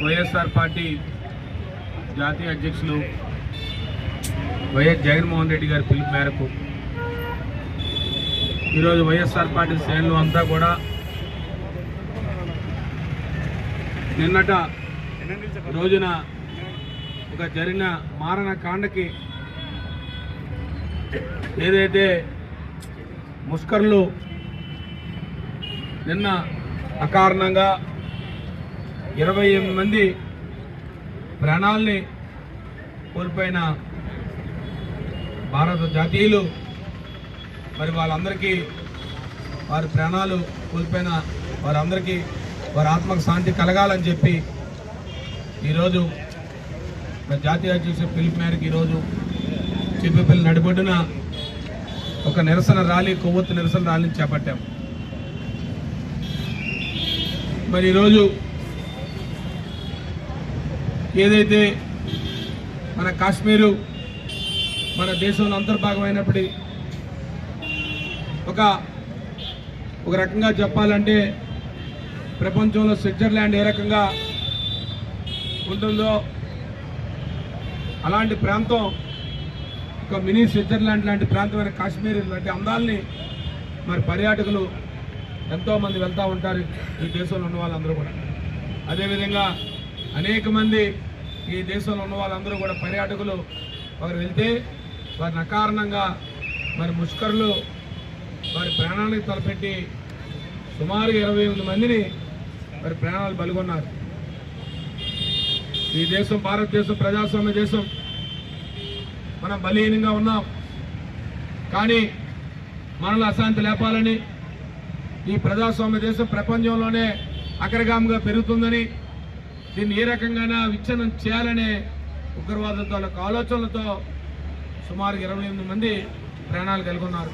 YSR party జాతీయ అధ్యక్షులు YS Jaganmohan Reddy గారి పిలుపు మేరకు ఈరోజు వైఎస్ఆర్ పార్టీ శ్రేణులు అంతా కూడా నిన్నట రోజున ఒక జరిగిన మారణకాండకి ఏదైతే ముష్కర్లు నిన్న అకారణంగా 28 మంది ప్రాణాలని కోల్పోయిన భారత జాతీయులు మరి వాళ్ళందరికీ వారి ప్రాణాలు కోల్పోయిన వారందరికీ వారి ఆత్మకు శాంతి కలగాలని చెప్పి ఈరోజు జాతీయ అధ్యక్షుల పిలుపు మేరకు ఈరోజు చిప్పపల్లి నడిబొడ్డున ఒక నిరసన ర్యాలీ కొవ్వొత్తు నిరసన ర్యాలీని చేపట్టాము. మరి ఈరోజు ఏదైతే మన కాశ్మీరు మన దేశంలో అంతర్భాగమైనప్పటి ఒక రకంగా చెప్పాలంటే ప్రపంచంలో స్విట్జర్లాండ్ ఏ రకంగా ఉంటుందో అలాంటి ప్రాంతం, ఒక మినీ స్విట్జర్లాండ్ లాంటి ప్రాంతమైన కాశ్మీర్ లాంటి అందాలని మరి పర్యాటకులు ఎంతోమంది వెళ్తూ ఉంటారు ఈ దేశంలో ఉన్న వాళ్ళందరూ కూడా. అదేవిధంగా అనేక మంది ఈ దేశంలో ఉన్న వాళ్ళందరూ కూడా పర్యాటకులు వారు వెళ్తే వారిని అకారణంగా మరి ముష్కరులు వారి ప్రాణానికి తలపెట్టి సుమారు 28 మందిని మరి ప్రాణాలు బలిగొన్నారు. ఈ దేశం భారతదేశం ప్రజాస్వామ్య దేశం, మనం బలహీనంగా ఉన్నాం. కానీ మనలో అశాంతి లేపాలని, ఈ ప్రజాస్వామ్య దేశం ప్రపంచంలోనే అగ్రగామిగా పెరుగుతుందని, దీన్ని ఏ రకంగా విచ్ఛిన్నం చేయాలనే ఉగ్రవాదంతో ఆలోచనలతో సుమారు 28 మంది ప్రాణాలు కలుగున్నారు.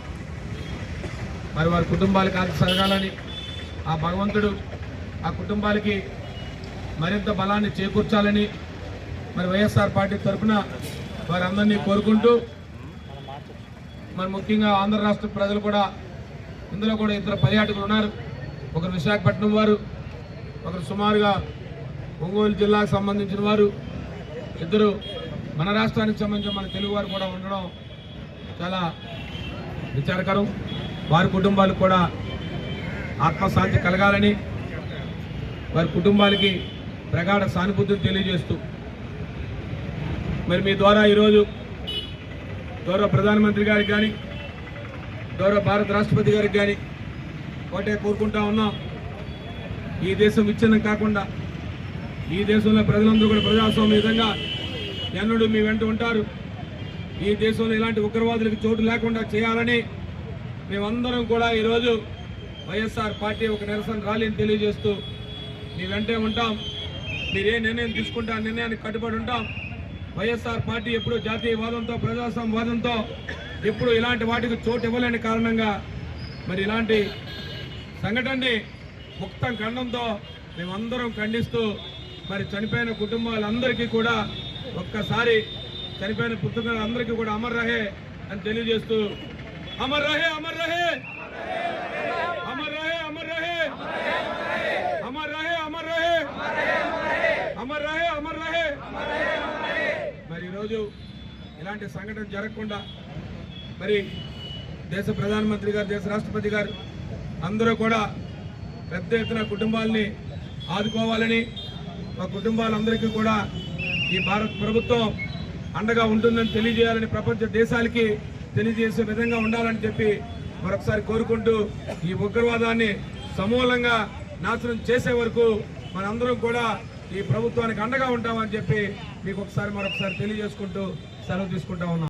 మరి వారి కుటుంబాలకు ఆర్థిక సరగాలని ఆ భగవంతుడు ఆ కుటుంబాలకి మరింత బలాన్ని చేకూర్చాలని మరి వైఎస్ఆర్ పార్టీ తరఫున వారందరినీ కోరుకుంటూ, మరి ముఖ్యంగా ఆంధ్ర రాష్ట్ర ప్రజలు కూడా, ఇందులో కూడా 2 పర్యాటకులు ఉన్నారు. ఒకరు విశాఖపట్నం వారు, ఒకరు సుమారుగా ఒంగోలు జిల్లాకు సంబంధించిన వారు, 2 మన రాష్ట్రానికి సంబంధించిన మన తెలుగు వారు కూడా ఉండడం చాలా విచారకరం. వారి కుటుంబాలకు కూడా ఆత్మశాంతి కలగాలని వారి కుటుంబాలకి ప్రగాఢ సానుభూతిని తెలియజేస్తూ, మరి మీ ద్వారా ఈరోజు గౌరవ ప్రధానమంత్రి గారికి కానీ గౌరవ భారత రాష్ట్రపతి గారికి కానీ ఒకటే కోరుకుంటా ఉన్నాం, ఈ దేశం విచ్ఛిన్నం కాకుండా, ఈ దేశంలో ప్రజలందరూ కూడా ప్రజాస్వామ్య విధంగా ఎన్నడూ మీ వెంట ఉంటారు. ఈ దేశంలో ఇలాంటి ఉగ్రవాదులకు చోటు లేకుండా చేయాలని మేమందరం కూడా ఈరోజు వైఎస్ఆర్ పార్టీ ఒక నిరసన ర్యాలీని తెలియజేస్తూ మీ వెంటే ఉంటాం. మీరే నిర్ణయం తీసుకుంటే ఆ నిర్ణయానికి కట్టుబడి ఉంటాం. వైఎస్ఆర్ పార్టీ ఎప్పుడూ జాతీయవాదంతో ప్రజాస్వామ్యవాదంతో ఎప్పుడు ఇలాంటి వాటికి చోటు ఇవ్వలేని కారణంగా మరి ఇలాంటి సంఘటనని ముక్తం ఖండంతో మేమందరం ఖండిస్తూ, మరి చనిపోయిన కుటుంబాలందరికీ కూడా ఒక్కసారి చనిపోయిన పుత్రులందరికీ కూడా అమర్ రహే అని తెలియజేస్తూ, అమర్ రహే అమర్ రహే అమర్ రహే అమర్ రహే అమర్ రహే అమర్ రహే అమర్ రహే అమర్ రహే. మరి ఈరోజు ఇలాంటి సంఘటన జరగకుండా మరి దేశ ప్రధానమంత్రి గారు, దేశ రాష్ట్రపతి గారు అందరూ కూడా పెద్ద ఎత్తున కుటుంబాలని ఆదుకోవాలని, ఆ కుటుంబాలందరికీ కూడా ఈ భారత ప్రభుత్వం అండగా ఉంటుందని తెలియజేయాలని, ప్రపంచ దేశాలకి తెలియజేసే విధంగా ఉండాలని చెప్పి మరొకసారి కోరుకుంటూ, ఈ ఉగ్రవాదాన్ని సమూలంగా నాశనం చేసే వరకు మనందరం కూడా ఈ ప్రభుత్వానికి అండగా ఉంటామని చెప్పి మీకు మరొకసారి తెలియజేసుకుంటూ సెలవు తీసుకుంటా ఉన్నాం.